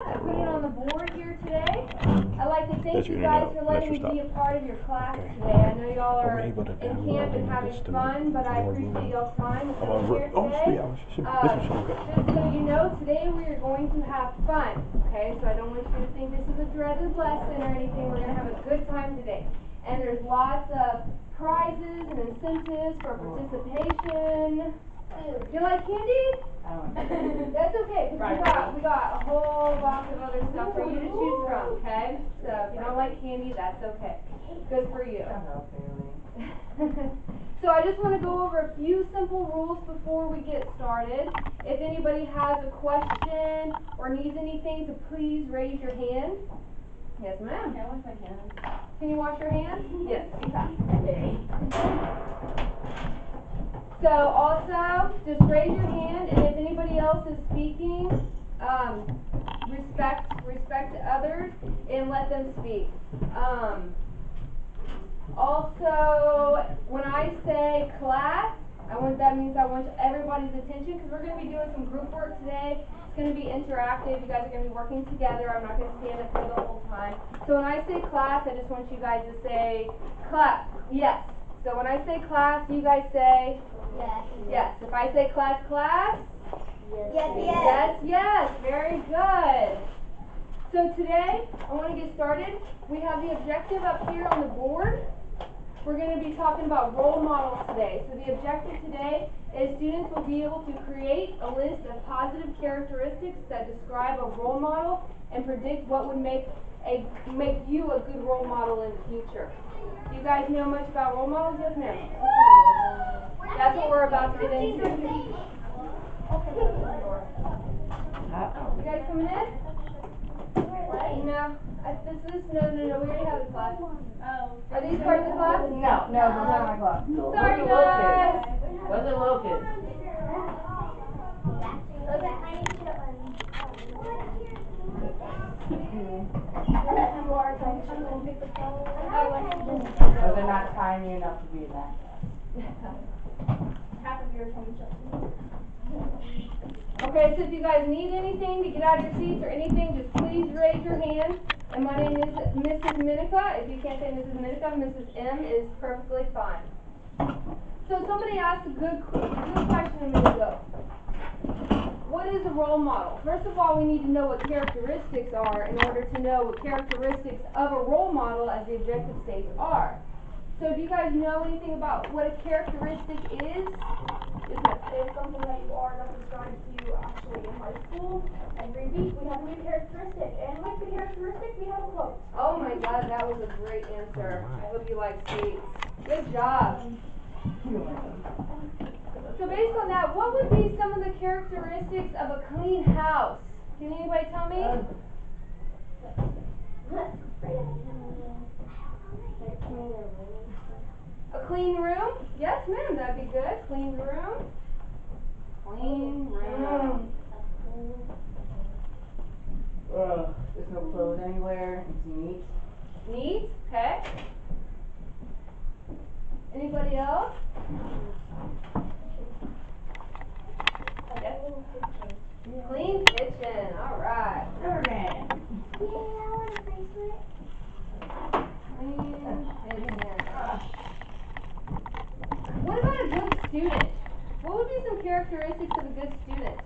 I put it on the board here today. I'd like to thank you guys for letting me be a part of your class today. I know y'all are in camp and having fun, but I appreciate y'all's time and being here today. Just so you know, today we are going to have fun, okay? So I don't want you to think this is a dreaded lesson or anything. We're going to have a good time today. And there's lots of prizes and incentives for participation. Do you like candy? That's okay, because we got a whole box of other stuff for you to choose from, okay? So if you don't like candy, that's okay. Good for you. So I just want to go over a few simple rules before we get started. If anybody has a question or needs anything, to please raise your hand. Yes, ma'am. Can I wash my hands? Can you wash your hands? Yes, you can. Okay. So also, just raise your hand, and if anybody else is speaking, respect others and let them speak. Also, when I say class, that means I want everybody's attention, because we're going to be doing some group work today. It's going to be interactive. You guys are going to be working together. I'm not going to stand up here the whole time. So when I say class, I just want you guys to say class. Yes. So when I say class, you guys say yes. Yes. If I say class, class? Yes. Yes. Yes. Yes. Yes. Very good. So today, I want to get started. We have the objective up here on the board. We're going to be talking about role models today. So the objective today is students will be able to create a list of positive characteristics that describe a role model and predict what would make you a good role model in the future. Do you guys know much about role models? Yes, ma'am. That's what we're about to get into. You guys coming in? No. No. We already have the class. Oh. Are these part of the class? No, those are my class. Sorry, guys. Where's the little kids? But they're not tiny enough to be in that class. Half of your attention. Okay, so if you guys need anything to get out of your seats or anything, just please raise your hand. And my name is Mrs. Minica. If you can't say Mrs. Minica, Mrs. M is perfectly fine. So somebody asked a good question a minute ago. What is a role model? First of all, we need to know what characteristics are in order to know what characteristics of a role model, as the objective states, are. So do you guys know anything about what a characteristic is? It's something that you are not described to you actually in high school. Every week we have a new characteristic, and with the characteristic we have a quote. Oh my God, that was a great answer. I hope you like sweets. Good job. So based on that, what would be some of the characteristics of a clean house? Can anybody tell me? A clean room? Yes, ma'am, that'd be good. Clean room. Clean room. There's no clothes anywhere. It's neat. Neat, okay. Anybody else? Yes. Clean kitchen, alright. Okay. Yeah, I want a bracelet. Clean kitchen. What about a good student? What would be some characteristics of a good student?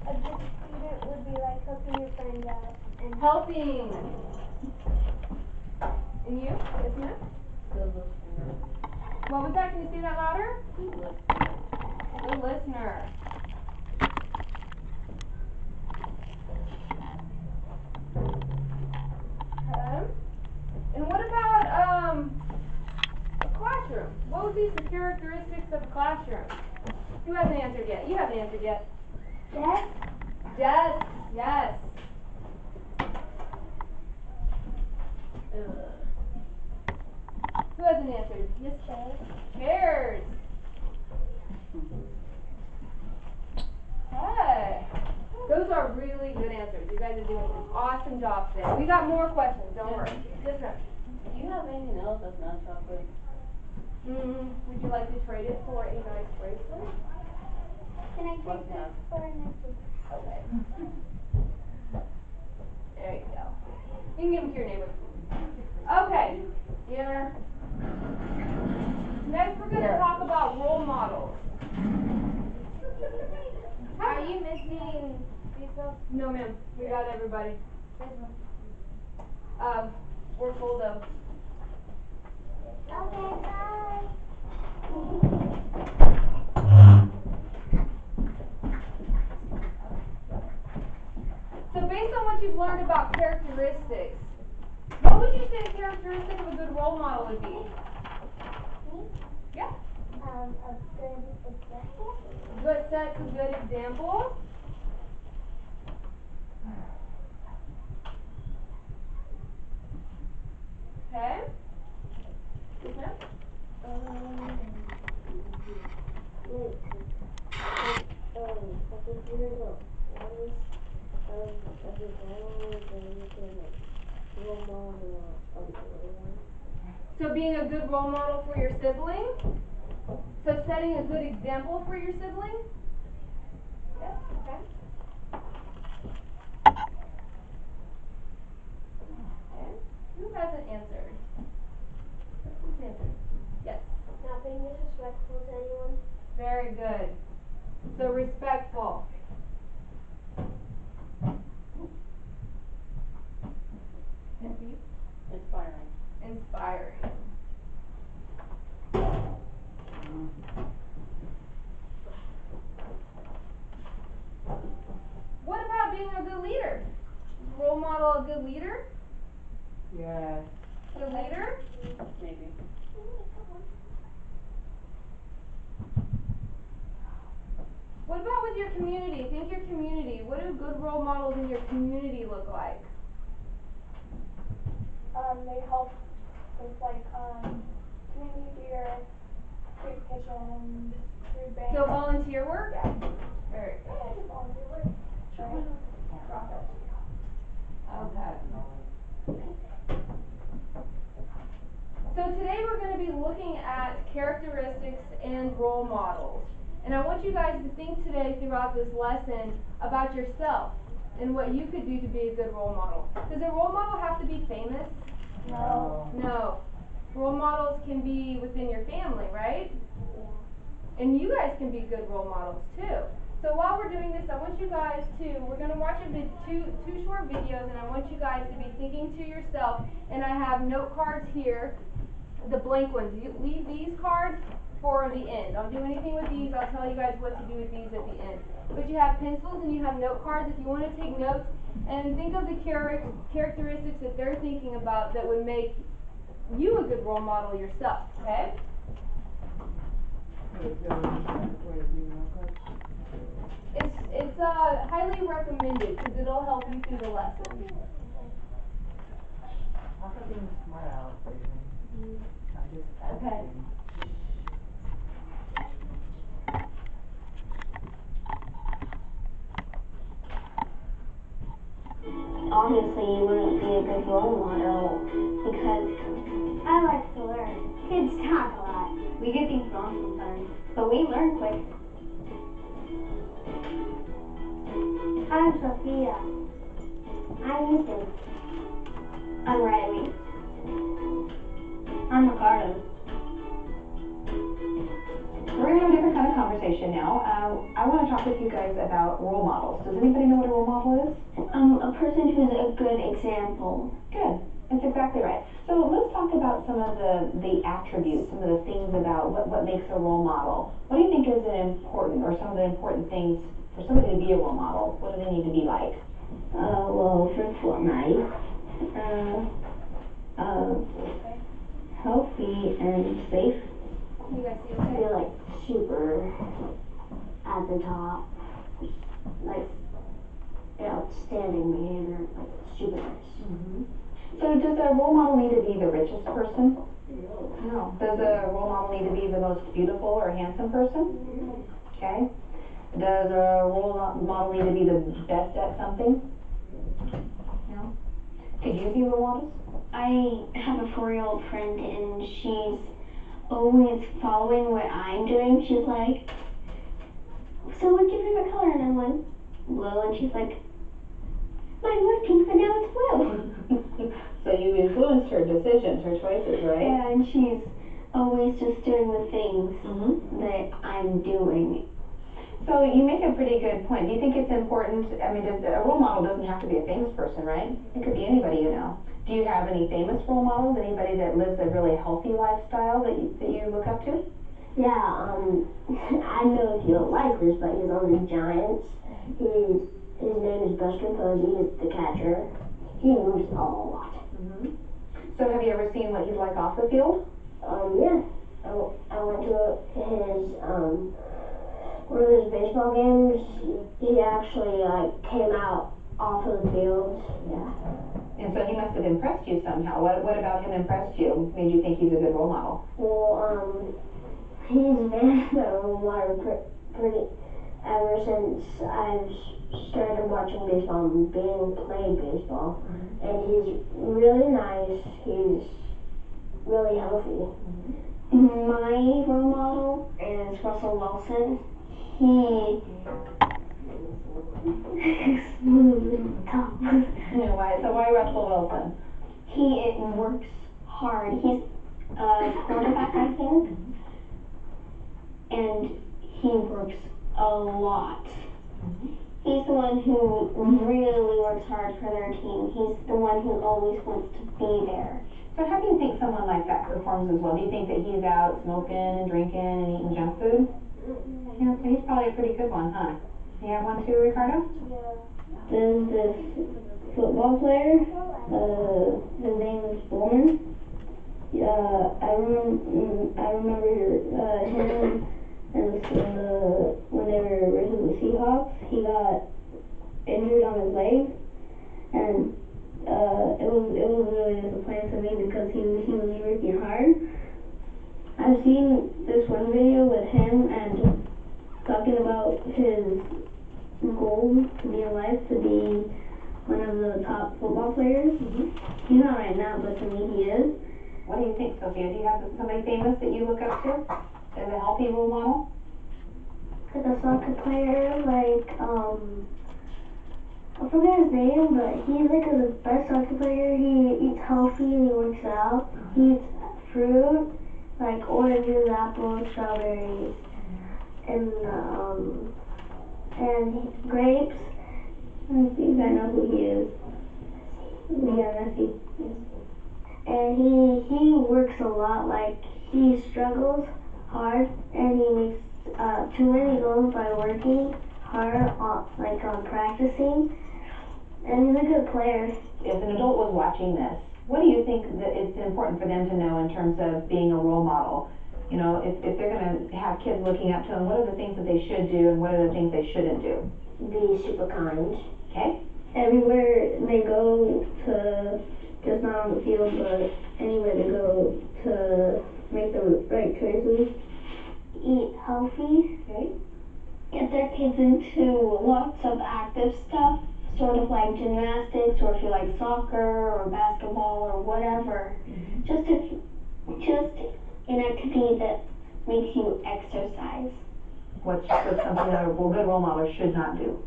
A good student would be like helping your friends out. And Helping. And you? Yes, ma'am? Good listener. What was that? Can you say that louder? Good listener. Okay. And what about a classroom? What would be some characteristics of a classroom? Who hasn't answered yet? You haven't answered yet. Desk. Desk. Yes. Who hasn't answered? Yes, chairs. Chairs. Hey. Those are really good answers. You guys are doing an awesome job today. We got more questions. Don't worry. Yes, ma'am. Do you have anything else that's not chocolate? Would you like to trade it for a nice bracelet? Can I take this for a necklace? Okay. You can give them to your neighbor. Okay. Here. Next we're going to talk about role models. Are you missing these folks? No ma'am, we got everybody. We're full though. Okay, bye. So based on what you've learned about characteristics, what would you say a characteristic of a good role model would be? Yeah. A good example. Good sets of good examples. Okay. Yes, ma'am? So being a good role model for your sibling? So setting a good example for your sibling? Yes, okay. Okay. Who hasn't answered? Who's answered? Yes. Not being disrespectful to anyone. Very good. So respectful. And for you? Inspiring. Inspiring. What about being a good leader? Is a role model a good leader? Yes. Good leader? Maybe. What about with your community? Think your community. What do good role models in your community look like? They help with like community theater, food kitchens, food banks. So volunteer work? Yeah. Very good. Yeah, just volunteer work. Right. Profit. Okay. So today we're going to be looking at characteristics and role models. And I want you guys to think today throughout this lesson about yourself and what you could do to be a good role model. Does a role model have to be famous? No. No. Role models can be within your family, right? And you guys can be good role models too. So while we're doing this, I want you guys to, we're going to watch two short videos, and I want you guys to be thinking to yourself, and I have note cards here, the blank ones. You leave these cards for the end. Don't do anything with these. I'll tell you guys what to do with these at the end. But you have pencils and you have note cards if you want to take notes, and think of the characteristics that they're thinking about that would make you a good role model yourself, okay? It's highly recommended because it'll help you through the lesson. I'm not being smart out, baby. I'm just asking. Obviously, you wouldn't be a good role model because I like to learn. kids talk a lot. We get things wrong sometimes, but we learn quick. I'm Sophia. I'm Ethan. I'm Riley. I'm Ricardo. We're going to have a different kind of conversation now. I want to talk with you guys about role models. Does anybody know what a role model is? A person who's a good example. Good. That's exactly right. So let's talk about some of the attributes, some of the things about what makes a role model. What do you think is some of the important things for somebody to be a role model? What do they need to be like? Well, first of all, nice. Healthy and safe. You guys see okay? They're like super at the top. Like outstanding behavior, like super nice. So does a role model need to be the richest person? No. Does a role model need to be the most beautiful or handsome person? Okay. Does a role model need to be the best at something? No. Could you be role models? I have a 4-year-old friend and she's always following what I'm doing. She's like, so what's your favorite color? And I'm like, blue. And she's like, mine was pink, but now it's blue. you influenced her decisions, her choices, right? Yeah, and she's always just doing the things that I'm doing. So you make a pretty good point. Do you think it's important, I mean, a role model doesn't have to be a famous person, right? It could be anybody you know. Do you have any famous role models? Anybody that lives a really healthy lifestyle that you look up to? Yeah, I don't know if you'll like this, but he's on the Giants. His name is Buster Posey. He's the catcher. He moves a lot. So have you ever seen what he's like off the field? Yeah. I went to one of his baseball games. He actually came out off of the field. Yeah. And so he must have impressed you somehow. What about him impressed you? Made you think he's a good role model? Well, he's been a role model pretty ever since I've started watching baseball and being played baseball. And he's really nice. He's really healthy. My role model is Russell Wilson. He Why Russell Wilson? he works hard. He's a quarterback, I think, and he works a lot. He's the one who really works hard for their team. He's the one who always wants to be there. So how do you think someone like that performs as well? Do you think that he's out smoking and drinking and eating junk food? Yeah, so he's probably a pretty good one, huh? You have one too, Ricardo? There's this football player. His name is Bowman. I remember him when they were versus the Seahawks. He got injured on his leg, and it was really disappointing to me because he was working hard. I've seen this one video with him and talking about his goal to be in life, to be one of the top football players. He's not right now, but to me he is. What do you think, Sophia? Do you have somebody famous that you look up to as a healthy role model? Like a soccer player, I forget his name, but he's like the best soccer player. He eats healthy and he works out. He eats fruit, like oranges, apples, strawberries, and grapes. I think I know who he is. Yeah, Messi. And he works a lot. Like he struggles hard, and he makes too many goals by working hard on practicing. And he's a good player. If an adult was watching this, what do you think that it's important for them to know in terms of being a role model? You know, if they're going to have kids looking up to them, what are the things that they should do and what are the things they shouldn't do? Be super kind. Okay. Everywhere they go to, just not on the field, but anywhere they go to make the right choices. Eat healthy. Okay. Get their kids into lots of active stuff, sort of like gymnastics, or if you like soccer or basketball or whatever. Just an activity that makes you exercise. What's something that a good role model should not do?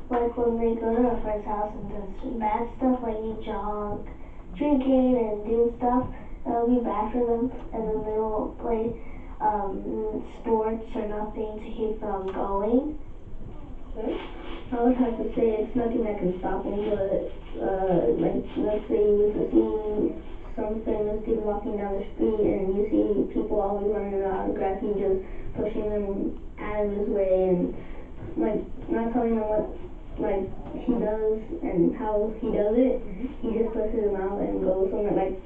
Like when they go to a friend's house and does bad stuff, like eat junk, drinking and doing stuff, that'll be bad for them. And then they won't play sports or nothing to keep them going. Okay. I would have to say it's nothing that can stop them, but like let's say you were to see some famous dude walking down the street and you see people always running an autograph, he just pushing them out of his way and like not telling them what like he does and how he does it. He just pushes them out and goes somewhere like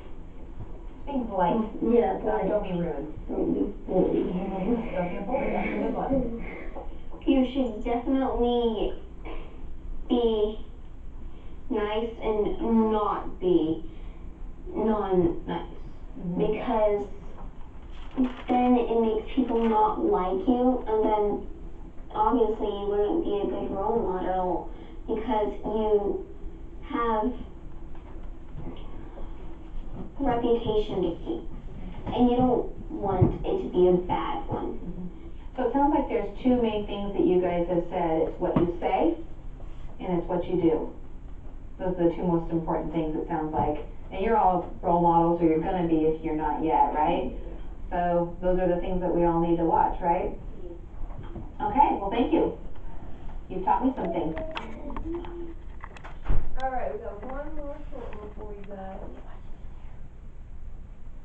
Being polite. yeah, polite. Don't be rude. Don't be bully. Don't be a bully. That's a good one. You should definitely be nice and not be non-nice. Because then it makes people not like you, and then obviously you wouldn't be a good role model because you have a reputation to keep, and you don't want it to be a bad one. So it sounds like there's two main things that you guys have said. It's what you say and it's what you do. Those are the two most important things, it sounds like. And you're all role models, or you're gonna be if you're not yet, right? So those are the things that we all need to watch, right? Okay, well, thank you. You've taught me some things. Alright, we got one more short one for you guys.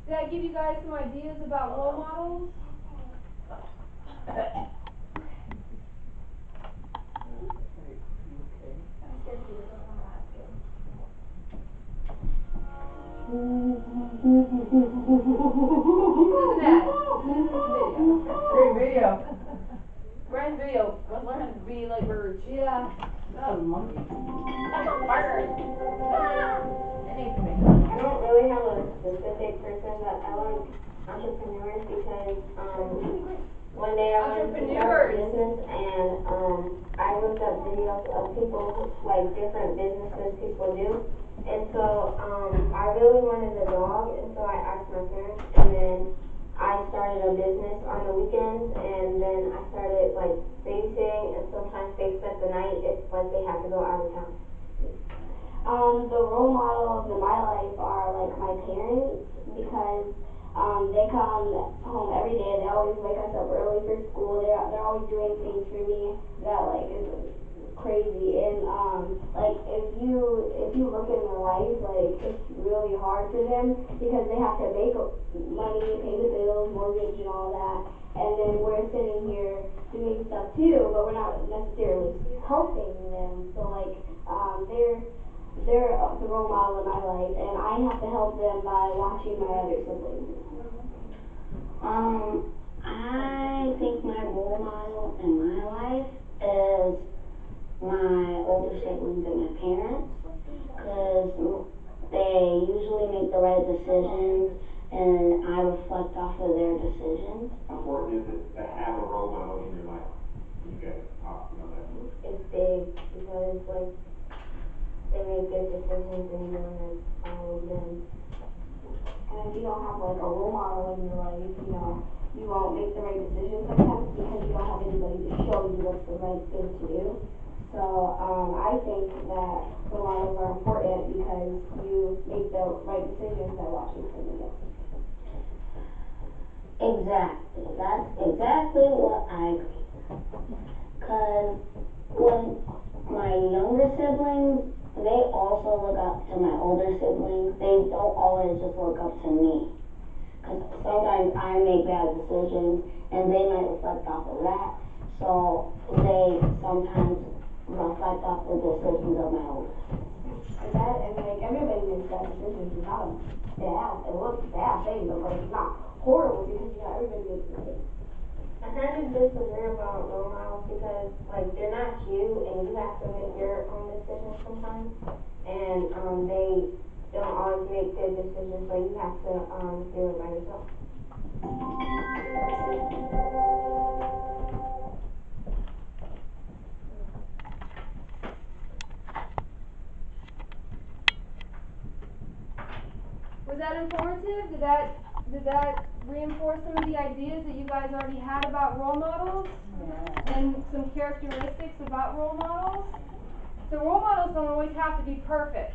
Did I give you guys some ideas about role models? This is an ad. This is a video. Great video. We're in video. Let's learn to be like birds. Yeah. That was a monkey. That's a bird. It needs to be. I don't really have a specific person, but I like entrepreneurs because one day I wanted to start a business and I looked up videos of people like different businesses people do. And so I really wanted a dog, and so I asked my parents, and then I started a business on the weekends, and then I started like babysitting, and sometimes they spent the night if like they had to go out of town. The role models in my life are like my parents because they come home every day. They always wake us up early for school. They're always doing things for me that like is crazy. And like if you look in their life, like it's really hard for them because they have to make money, pay the bills, mortgage, and all that. And then we're sitting here doing stuff too, but we're not necessarily helping them. So like they're the role model in my life, and I have to help them by watching my other siblings. I think my role model in my life is my older siblings and my parents, because they usually make the right decisions, and I reflect off of their decisions. How important is it to have a role model in your life? You guys talk about that. It's big because like they make good decisions and you want to follow them. And if you don't have like a role model in your life, you won't make the right decisions sometimes because you don't have anybody to show you what's the right thing to do. So I think that role models are important because you make the right decisions by watching somebody else. Exactly. That's exactly what I agree. Because when my younger siblings, they also look up to my older siblings. They don't always just look up to me. Because sometimes I make bad decisions and they might reflect off of that. So they sometimes reflect off the decisions of my older siblings. And like everybody makes bad decisions. It's not a bad, it looks bad thing, but like it's not horrible because everybody makes mistakes. I kind of disagree about role models because, like, they're not you, and you have to make your own decisions sometimes, and they don't always make good decisions, so you have to do it by yourself. Was that informative? Did that reinforce some of the ideas that you guys already had about role models? Yeah. And some characteristics about role models? So role models don't always have to be perfect.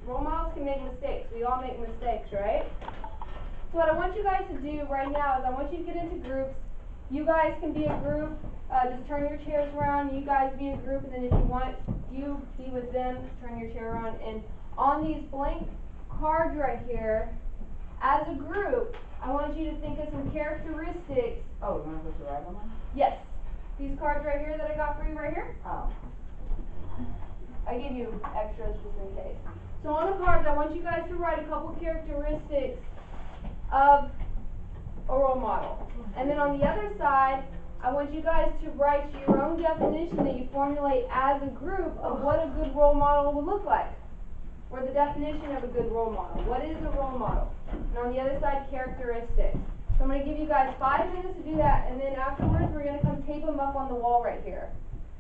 Role models can make mistakes. We all make mistakes, right? So what I want you guys to do right now is I want you to get into groups. You guys can be a group. Just turn your chairs around. You guys be a group, and then if you want, you be with them. Turn your chair around, and on these blank cards right here, as a group, I want you to think of some characteristics. Oh, you want to put the right one? Yes. These cards right here that I got for you right here. Oh. I gave you extras just in case. So on the cards, I want you guys to write a couple characteristics of a role model. And then on the other side, I want you guys to write your own definition that you formulate as a group of what a good role model would look like. Or the definition of a good role model. What is a role model? And on the other side, characteristics. So I'm going to give you guys 5 minutes to do that, and then afterwards we're going to come tape them up on the wall right here.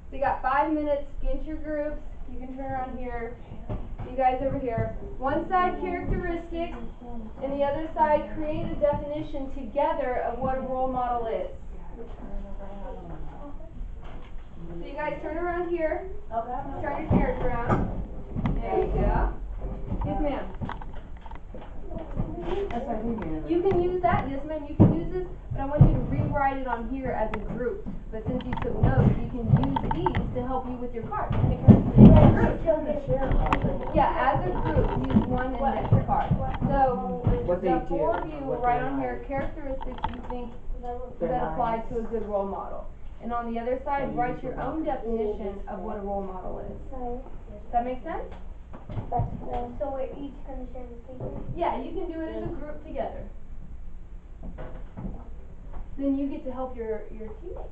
So you got 5 minutes, get into your groups. You can turn around here. You guys over here. One side, characteristics, and the other side, create a definition together of what a role model is. So you guys turn around here. Turn your chairs around. There you go. Yes, ma'am. You can use that, yes ma'am, you can use this, but I want you to rewrite it on here as a group. But since you took notes, you can use these to help you with your cards. Yeah, as a group, use one index card. So, the four of you will write on here characteristics you think that apply to a good role model. And on the other side, write your own definition of what a role model is. Does that make sense? So we're each gonna share this paper? Yeah, you can do it as a group together. Then you get to help your teammates.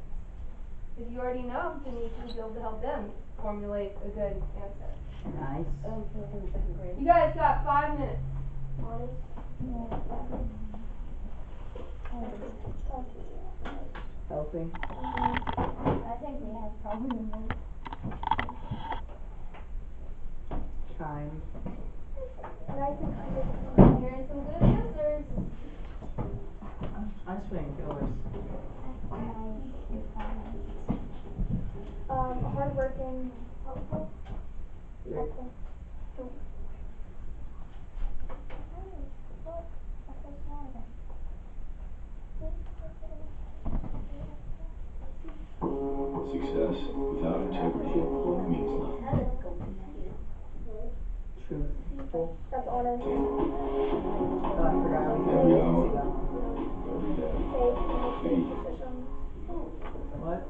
If you already know, then you can be able to help them formulate a good answer. Nice. You guys got 5 minutes. Helping. I think we have probably the most. Kind. Nice and kind of. I'm hearing some good answers. I'm swinging yours. Hardworking, helpful. Helpful. Success without integrity means nothing. Truthful. That's honest. Oh, I forgot. Every hour, every day, Safe and make safe we decisions. What?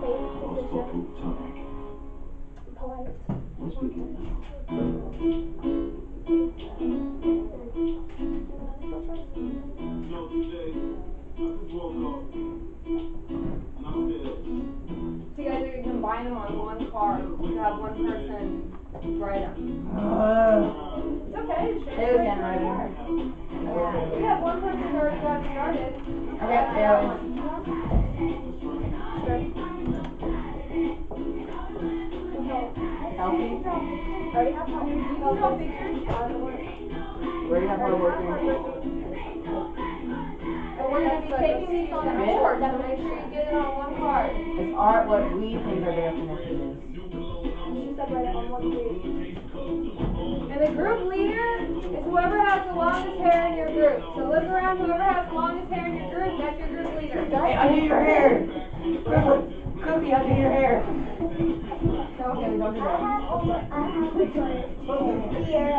Safe lost decisions. talk all the time. Polite. Let's begin now. You know, today, I just woke up and I said, So you guys are going to combine them on one card to have one person write them. It's okay. It's Who's handwriting? We have one person who already got it started. Okay, Aaron. Healthy? Already have help. You can draw pictures. Where you have hardworking? And we're going to be taking these on the board, so make sure you get it on one card. It's art what we think our definition is. She said write it on one page. And the group leader is whoever has the longest hair in your group. So look around, whoever has the longest hair in your group, that's your group leader. Hey, undo your hair! Cookie, undo your hair! Okay, we don't do I that. have a choice. Here.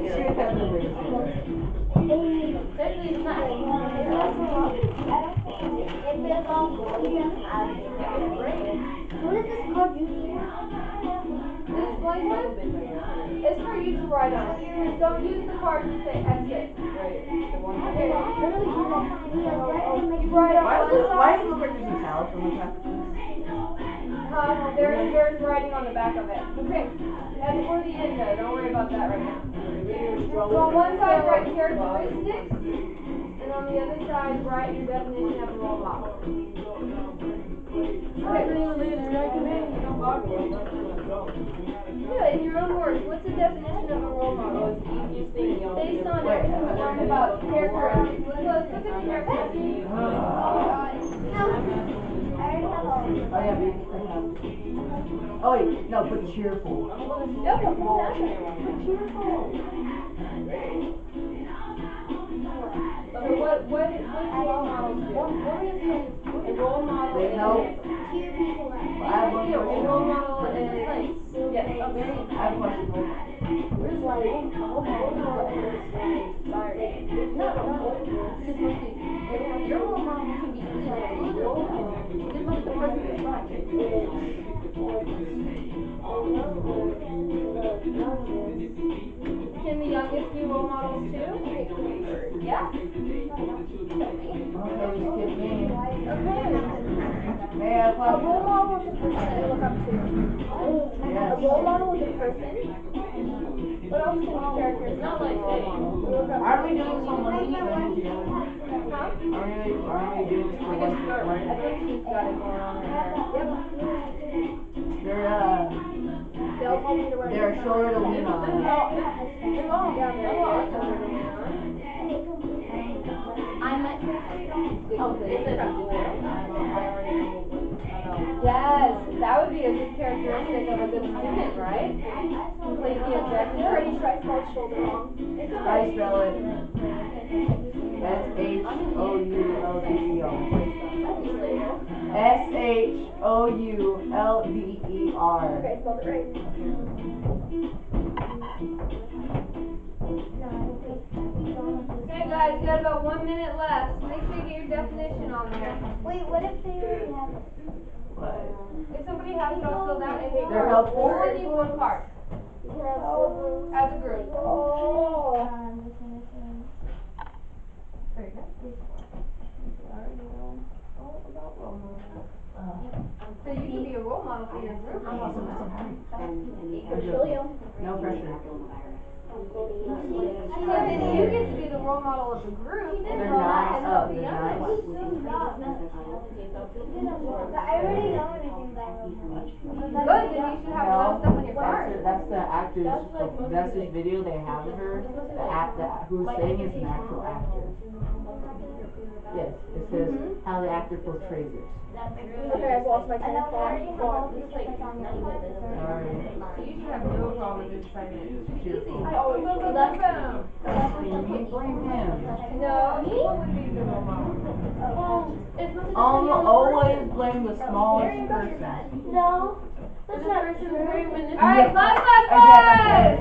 Should have the biggest hair. Technically, it's not. I don't think if it's all volume, I think it's great. What is this card you need? This blank one is for you to write on. Just don't use the cards to say exit. Okay. Literally do that. You write on Why one does it side. look like there's a towel on the back? There's writing on the back of it. Okay. That's for the end though. Don't worry about that right now. So on one side write characteristics, and on the other side write your definition of a role model. Okay. Yeah, in your own words. What's the definition of a role model? Based on everything we learned about characteristics. Look at the characteristics. I already have all. Oh yeah, be oh wait, no, put cheerful. Yep. Put cheerful. So what do role models do? A role model Wait, is no. Two people left. I have one a question. role model is yes. I have a question. Where's like a role model is what everybody inspired. Your role model can be good or bad. It must be the person you're Can the youngest be role models too? Yeah. Okay, just skip me. Okay. May I have a A role question? model is a person that you look up to. Yes. A role model is a person. What else can be characters? Not like role models. You look up Aren't we to. doing some one together? Huh? Aren't we doing this for one together? I think she's got it going on right now. Yep. They all told me to write They're it. shoulder to lean on. Yes, that would be a good characteristic of a good student, right? Complete the objective. Pretty sure I spelled shoulder wrong. It's okay. I spell it S-H-O-U-L-D-E-R. S-H-O-U-L-D-E-R. Okay, I spelled it right. Okay, guys, you got about 1 minute left. Make sure you get your definition on there. Wait, what if they already have it? What? If somebody has it all filled out, and They're helpful. we only need one card as a group. Very good. Already know all about role models. So you can be a role model for your group. I'm also hungry. Kill you. No pressure. So if you get to be the role model of the group, They're then nice. help Oh, the they're others. nice. I already know everything about them. Good, then you should have a lot of stuff on your card. That's the actor's, that's his video they have of her. Who's saying is an actual actor. Yes, it says how the actor portrays it. Okay, I've lost my train of thought. I already have all the stuff that's on your card. Sorry. You should have no problem in deciding it. It's easy. I always Boom, boom, do boom, that. boom. Blame him. No, you would be the role model. Always blame the smallest person. No, This that's not person's true. very manipulative. Alright, class, class,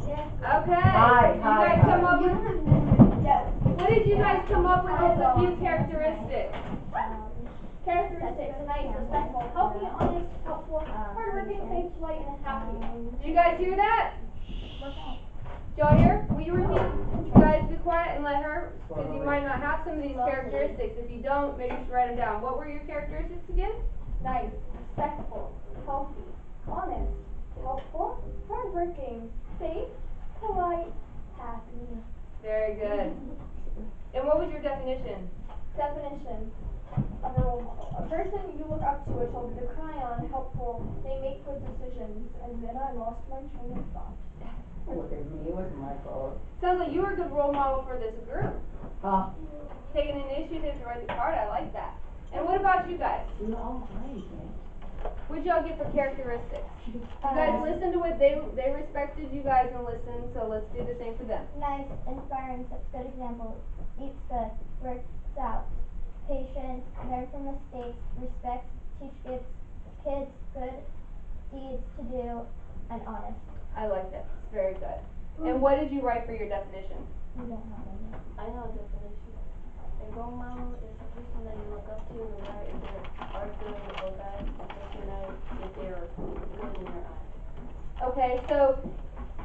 Yes. Okay. Hi. You guys come up with, Yes. what did you guys come up with as a few characteristics? Characteristics: nice, respectful, healthy, honest, helpful, hardworking, safe, polite, and happy. Did you guys hear that? Did y'all hear? Will you repeat? You guys be quiet and let her, because you might not have some of these characteristics. If you don't, maybe you should write them down. What were your characteristics again? Nice, respectful, healthy, honest, helpful, hardworking, safe, polite, happy. Very good. And what was your definition? Definition of a role model: a person you look up to, a shoulder to cry on, helpful, they make good decisions. And then I lost my train of thought. Look at me, it wasn't my fault. Sounds like you were a good role model for this group. Huh? Taking initiative to write the card, I like that. And what about you guys? You're all great, man. What'd y'all get for characteristics? You guys listened to what they respected you guys and listened, so let's do the same for them. Nice, inspiring, sets good examples, eats good, works out, patient, learn from mistakes, respects, teach kids good deeds to do, and honest. I like that. It's very good. And what did you write for your definition? We don't have any. I know a definition. A role model is a person that you look up to, no matter if they are good or bad. It doesn't matter if they are good in your eyes. Okay, so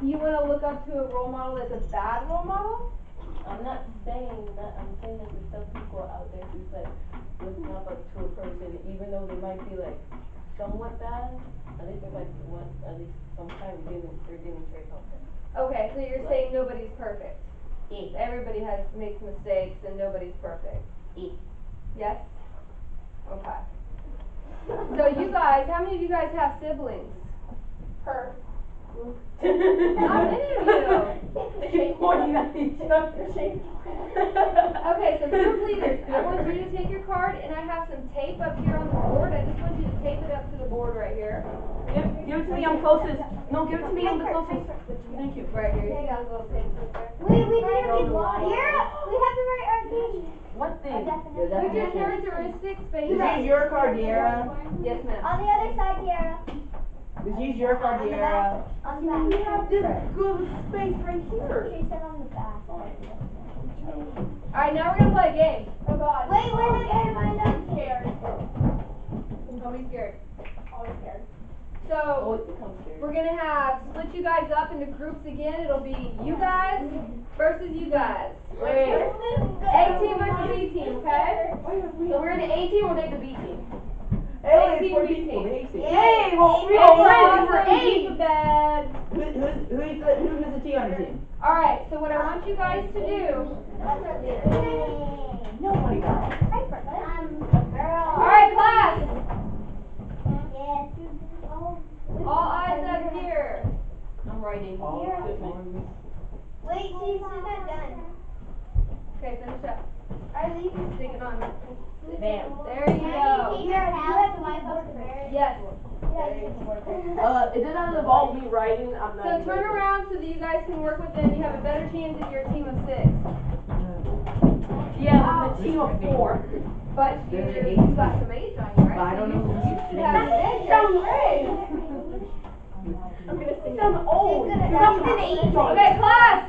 you want to look up to a role model that's a bad role model? I'm not saying that. I'm saying that there's some people out there who's like looking up to a person, even though they might be like somewhat bad. At least they're like at least sometimes they're demonstrating something. Okay, so you're saying nobody's perfect. Yeah. Everybody makes mistakes and nobody's perfect. Yeah. Yes? Okay. So you guys, how many of you guys have siblings? Her. Not many of you. Keep pointing at each other. Okay, so group leaders, I want you to take your card and I have some tape up here on the board. I just want you to tape it up to the board right here. Give it to me, I'm closest. No, give it to me, I'm the closest. Thank you. Right here. You see those little tapes up there? We didn't we have to write our thing. What thing? Put your characteristics This based is your card, Diera. Yes, ma'am. On the other side, Tiara. This is your card, Diera. On the back. We have this good space right here. She said on the back. Alright, now we're gonna play a game. Oh God. Wait, okay, mind up. I'm scared. Don't be scared. Always scared. So, Always become scared. we're gonna have split you guys up into groups again. It'll be you guys versus you guys. Wait. A team versus B team, okay? So we're in the A team, we'll take the B team. Hey, A it's for team, B people. team. Yay! Well, we Oh, are we're ready eight for bad. Who's the T on your team? Alright, so what I want you guys to do. That's our leader. Nobody got it. I'm a girl. Alright, class. Yes. All eyes up here. I'm writing. Wait, she's not done. Okay, finish up. Are these? Stick it on. Bam. There you go. You have to wipe up the mirror. Yes. It doesn't involve me writing, I'm not. So turn around so that you guys can work with them. You have a better chance if you're a team of 6. Yeah, with a team of 4. But you've got some age on you, right? But I don't know who You should have I'm gonna sing. I'm old. Okay, class!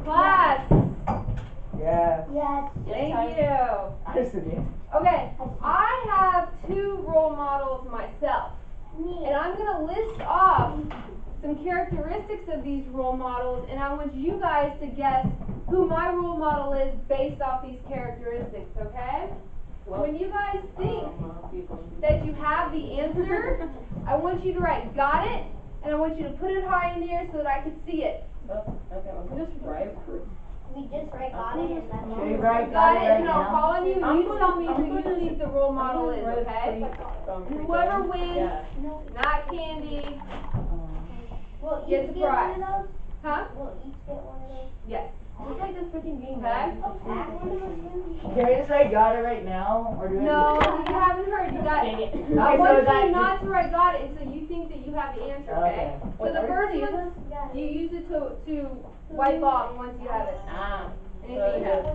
Class! Yeah. Yes. Thank you. I just did it. Okay, I have 2 role models myself. And I'm going to list off some characteristics of these role models, and I want you guys to guess who my role model is based off these characteristics, okay? When you guys think that you have the answer, I want you to write "got it," and I want you to put it high in the air so that I can see it. Okay, I'm just write. We just got it and that's Okay, right, Got got it, it right and I'll now. call on you, and you tell me who I'm you gonna- think the role model is, okay? Whoever wins, Yeah. not Candy, We'll gets a prize. Huh? We'll each get one of those. Yes. It's like this freaking game. Okay? Can I just write got it right now? Or do I No, you haven't heard. You got. Dang it. I Okay, want so that you not to write "got it" until you think that you have the answer. Okay. So the first one, you use it to wipe off once you have it. Anything you have.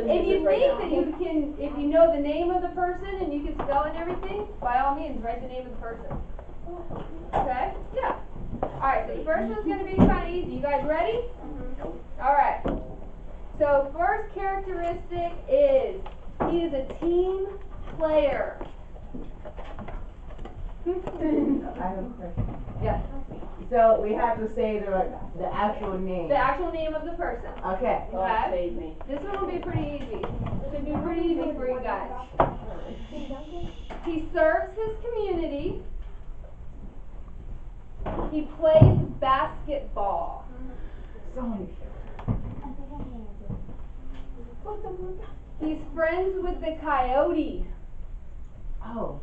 If you think that you can, if you know the name of the person and you can spell and everything, by all means, write the name of the person. Okay? Yeah. Alright, so the first one's gonna be kind of easy. You guys ready? Alright. So first characteristic is he is a team player. I have a question. Yes. So we have to say the actual name. The actual name of the person. Okay. Okay? Save me. This one will be pretty easy. This will be pretty easy for you guys. He serves his community. He plays basketball. So many. He's friends with the Coyote. Oh.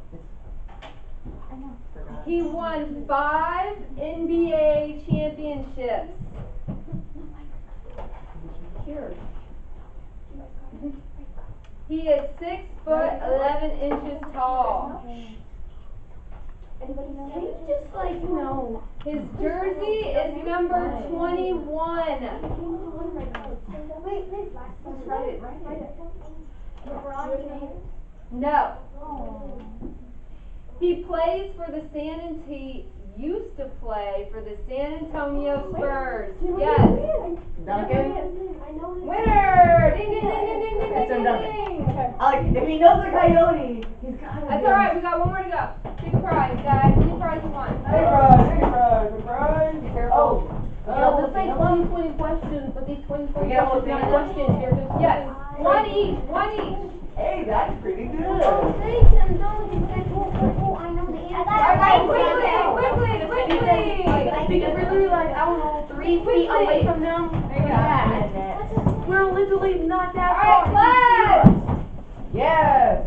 He won 5 NBA championships. He is 6 foot 11 inches tall. Anybody know? Just like, no. His jersey is number 21. Wait, let's write it. LeBron James. No. He plays for the he used to play for the San Antonio Spurs. Yes. Duncan? I know his Winner! Ding ding ding ding ding ding It's ding Duncan. ding. If he knows the Coyote, he's got it. That's alright, we got one more to go. Pick a prize, guys. Any prize you want. Be careful. Oh, this ain't 20 questions, but these 20 We get all the questions, they're just. Yes. One each. One each. Hey, that's pretty good. Thanks, and don't I know the answer. Alright, quickly. Because we're literally like, I don't know, 3 feet away from them. There you go. We're literally not that Alright, far. class. Yes.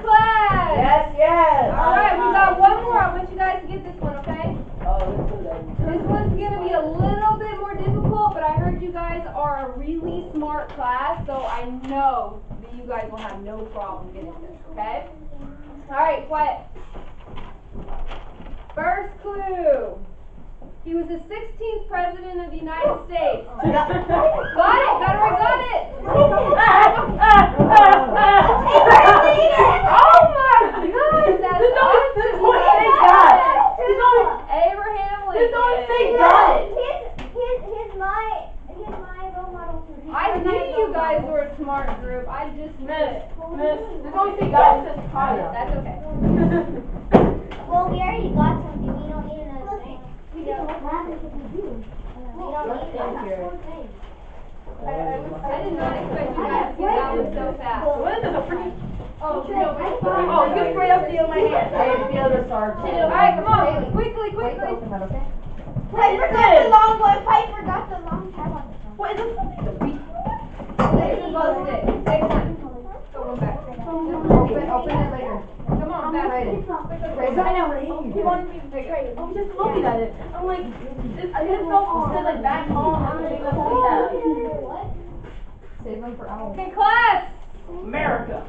Class. Yes. Alright, we got one more. I want you guys to get this one, okay? Oh, let's do that. This one's gonna be a little bit more difficult, but I heard you guys are a really smart class, so I know that you guys will have no problem getting this, okay? Alright, quiet. First clue. He was the 16th president of the United States. Got it! Got it! Oh my God! That's awesome! Abraham Lincoln. Here's my role model. I knew you guys were a smart group. I just knew it. There's only 3 guys in this pile. That's okay. Well, we already got something. We don't need another thing. We don't need it. I did not expect you guys to get that one so fast. What is this, a freaking... Oh, Oh, you spray up the in my hand. Hey, the other sergeant. Alright, come on. Quickly. Piper got the long tab on this one. What is this? This is both stick. Take one. Go one back. Open it later. Come on, back. He wanted me to take it. I'm just looking at it. I'm like, this felt said like back home. I'm like, let's see that. Save them for hours. Okay, class. America.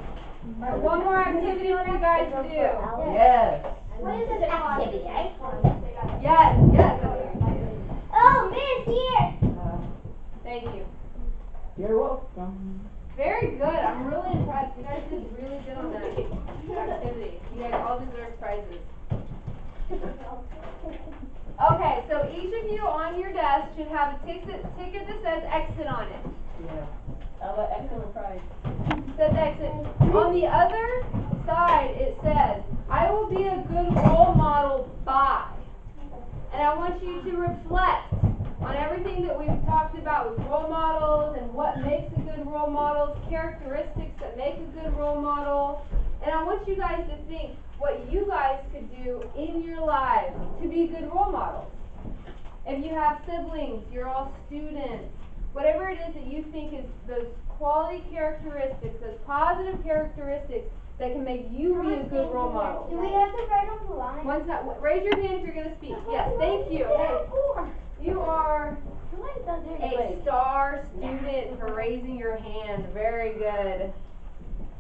Alright, one more activity for you guys to do. Yes. What is this activity? Yes, yes. Oh, Miss, here! Thank you. You're welcome. Very good. I'm really impressed. You guys did really good on that activity. You guys all deserve prizes. Okay, so each of you on your desk should have a ticket that says exit on it. Yeah. How about excellent prize? It says exit. On the other side it says, I will be a good role model by. And I want you to reflect on everything that we've talked about with role models and what makes a good role model, characteristics that make a good role model. And I want you guys to think what you guys could do in your lives to be good role models. If you have siblings, you're all students, whatever it is that you think is those quality characteristics, those positive characteristics that can make you be a good role model. Do we have to write on the line? One time, raise your hand if you're going to speak. Yes, thank you. Hey, you are a star student for raising your hand. Very good.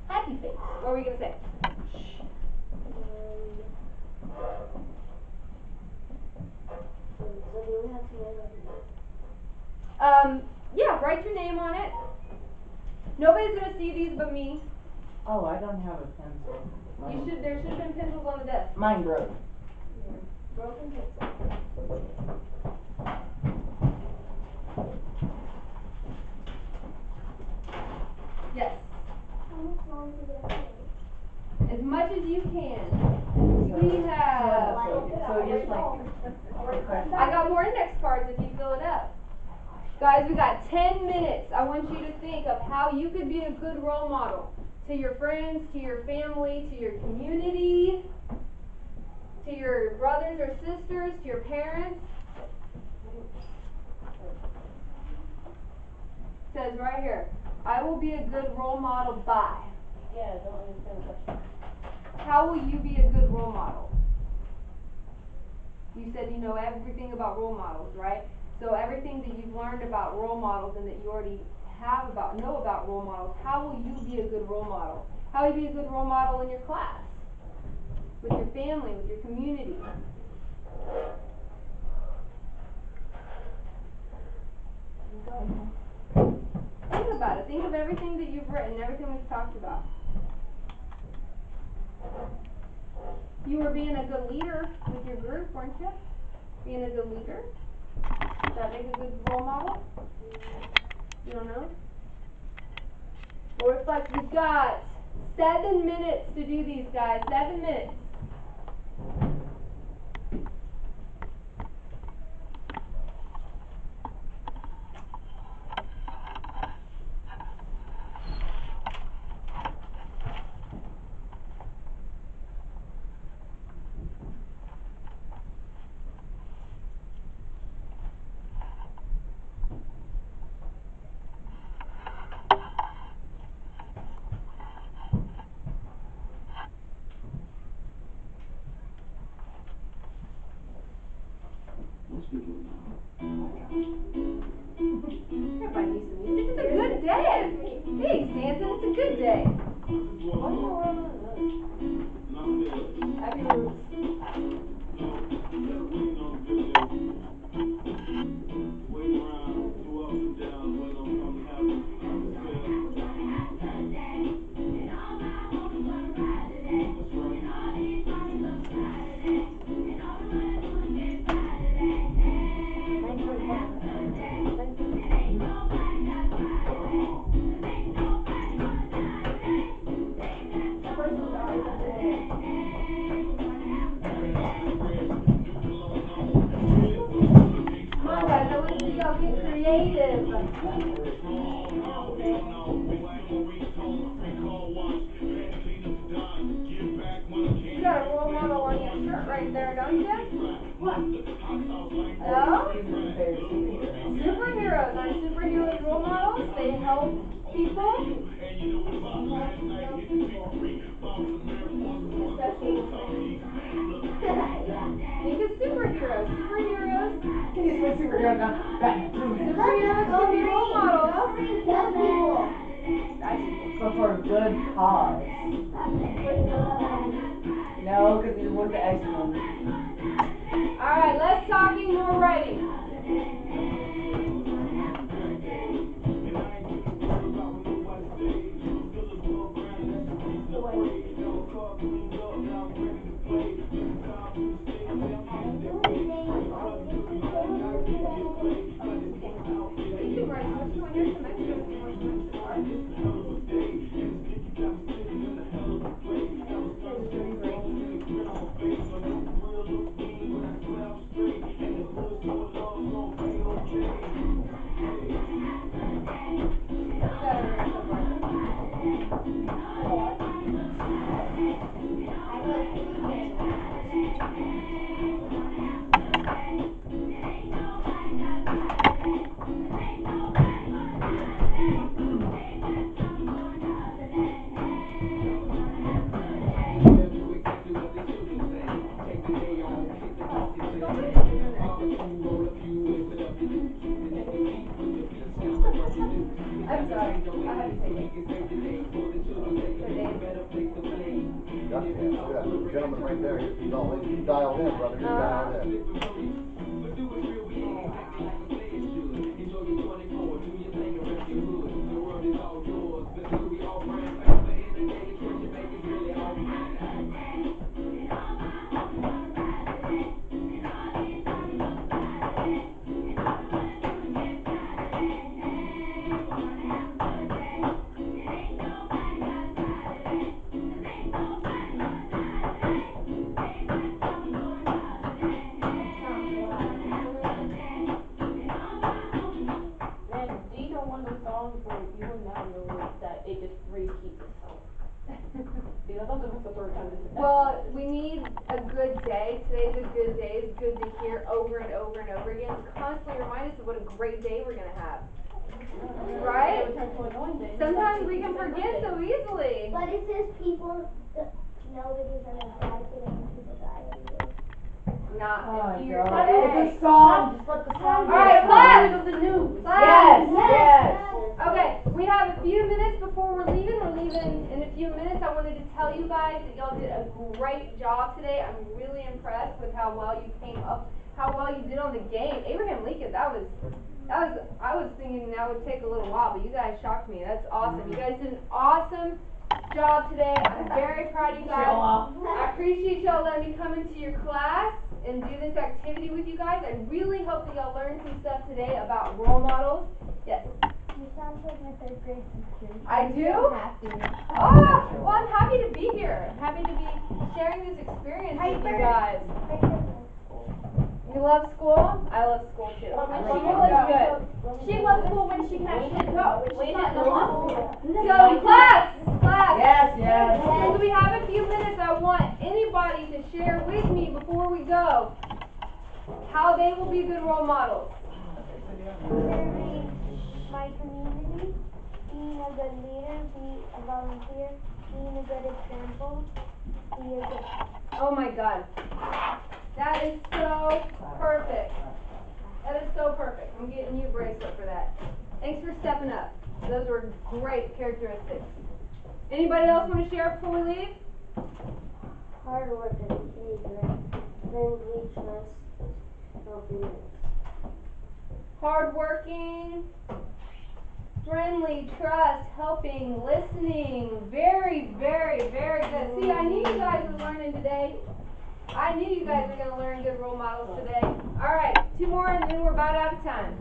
Happy face. What were we going to say? So do we have to write on Yeah, write your name on it. Nobody's going to see these but me. Oh, I don't have a pencil. There should have been pencils on the desk. Mine broke. Broken pencil. Yes. As much as you can. We have. So just like. I got more index cards if you fill it up. Guys, we got 10 minutes. I want you to think of how you could be a good role model to your friends, to your family, to your community, to your brothers or sisters, to your parents. It says right here, I will be a good role model by. Yeah, don't understand the question. How will you be a good role model? You said you know everything about role models, right? So everything that you've learned about role models and that you already know about role models, how will you be a good role model? How will you be a good role model in your class? With your family, with your community? Think about it. Think of everything that you've written, everything we've talked about. You were being a good leader with your group, weren't you? Being a good leader? Does that make a good role model? You don't know? Well, reflect. We've got 7 minutes to do these, guys. 7 minutes. Let's begin now. Everybody needs some music. It's a good day. Hey, Stanton, it's a good day. Why are you rolling this? And I said, Happy roots. just waiting on the video. Waiting around, do ups and downs, waiting on something to happen. I just said, that's right. Come on, guys. I want to see y'all get creative. You got a role model on your shirt right there, don't you? What? No? Superheroes. Aren't superheroes role models? They help people. Think of superheroes. Superheroes. Can you switch superheroes now? Back. Superheroes can be role models. Young people. But for a good cause. No, because it was the excellent. Alright, less talking, more writing. You can write as much as you want. Here's some extra if you want some extra cards. You got everything so far. I'm sorry. I had to take it. The gentleman right there, he's all in. He's dialed in, brother. He's dialed in. Man, do you know one of those songs where you will never know lyrics that it just repeats itself? Because I thought this was the third time this is Well, we need a good day. Today's a good day. It's good to hear over and over and over again. Constantly remind us of what a great day we're gonna have. Right? Sometimes we can forget so easily. But it says people, nobody's gonna die today and people die every day. Not if you're It's a song. Just let the song. Alright, class! the news. Class! Yes. Okay, we have a few minutes before we're leaving. We're leaving in a few minutes. I wanted to tell you guys that y'all did a great job today. I'm really impressed with how well you came up, how well you did on the game. Abraham Lincoln, I was thinking that would take a little while, but you guys shocked me. That's awesome. You guys did an awesome job today. I'm very proud of you guys. I appreciate y'all letting me come into your class and do this activity with you guys. I really hope that y'all learned some stuff today about role models. Yes. You sound like my third grade teacher. I do? I'm happy. Oh, well, I'm happy to be here. I'm happy to be sharing this experience with you guys. You love school? I love school too. School is good. She loves school when she can actually go. When she's not in the hospital. So, class! Yes. Since we have a few minutes, I want anybody to share with me before we go how they will be good role models. Serving my community, being a good leader, be a volunteer, being a good example, be a good. Oh my God. That is so perfect. That is so perfect. I'm getting you a bracelet for that. Thanks for stepping up. Those were great characteristics. Anybody else want to share before we leave? Hard work and behavior, friendly, trust, helping. Hardworking, friendly, trust, helping, listening. Very, very, very good. See, I knew you guys were learning today. I knew you guys were going to learn good role models today. All right, 2 more and then we're about out of time.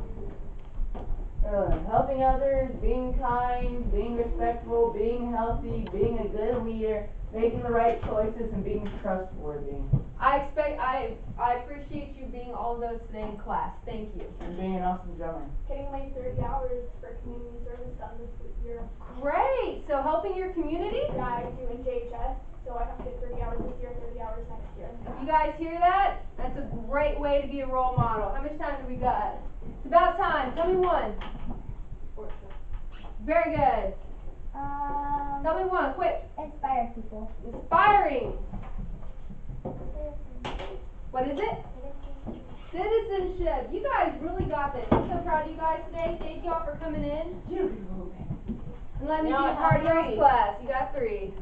Helping others, being kind, being respectful, being healthy, being a good leader, making the right choices, and being trustworthy. I appreciate you being all of those today in class. Thank you. And being an awesome drummer. Getting my 30 hours for community service done this year. Great. So helping your community? Yeah, I do in JHS, so I have to get 30 hours this year, 30 hours next year. You guys hear that? That's a great way to be a role model. How much time do we got? It's about time. Tell me one. Very good. Tell me one, quick. Inspire people. Inspiring. What is it? Citizenship. You guys really got this. I'm so proud of you guys today. Thank y'all for coming in. And let me No, do I have cardios 3. class. You got 3.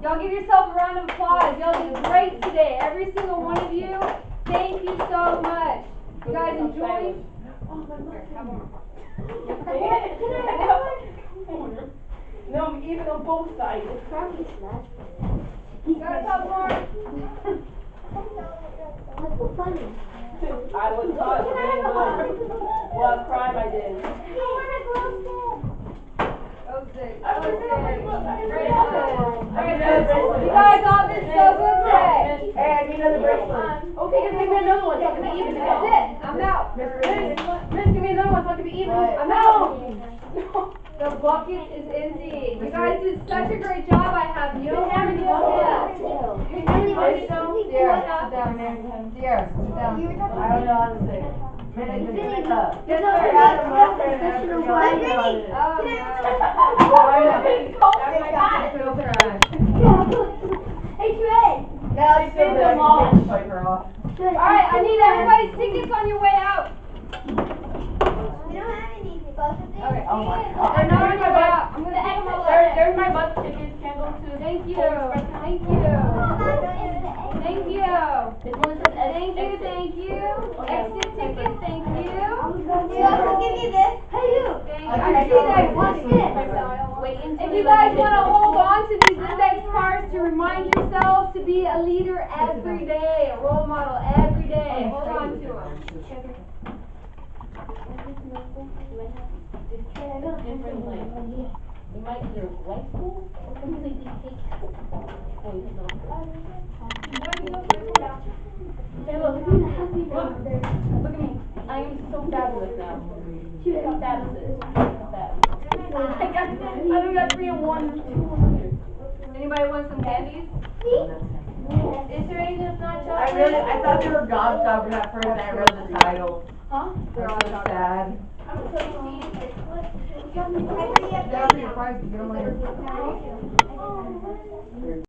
Y'all give yourself a round of applause. Y'all did great today. Every single one of you. Thank you so much. You guys enjoyed? No, I'm even on both sides. You guys have more? I was taught to be good. Well, crime I did. That was sick. That was sick. Great job. You guys all did so good today. Hey, I need another bracelet. Okay, give me another one so I can be even. That's it. I'm out. Miss, give me another one so I can be even. I'm out. The bucket is empty. You guys did such a great job. I have no idea. Sierra, sit down, man. Sierra, sit down. I don't know how to say it. Minica. Yes, I sir. got a girlfriend and I forgot about it. Oh, no. Hey, Trey. Now it's still there. I can take the Piper off. Alright, I need everybody's tickets on your way out. We don't have any buses. Okay. Oh my They're God. not on your way out. I'm gonna take them all out. There's my bus tickets. Can go to. Thank you. Thank you. Thank you. This one says Thank you, thank you. Exit ticket, thank you. You also give me this. Hey, you. Thank I you. can't I see that. go Watch with this. this. Wait until If you guys want to hold on to these index cards to remind yourselves to be a leader every day, a role model every day, hold on to them. different, like, you might either like school or completely hate school. Oh, you know. Okay, look at me. I am so fabulous now. Fabulous. I only got 3 and 1. 200. Anybody want some candies? Is there any that's not chocolate? I thought they were gobstoppers at first and I read the title. Huh? They're all so sad. I'm so used to eating chocolate. They're your prices, you don't want your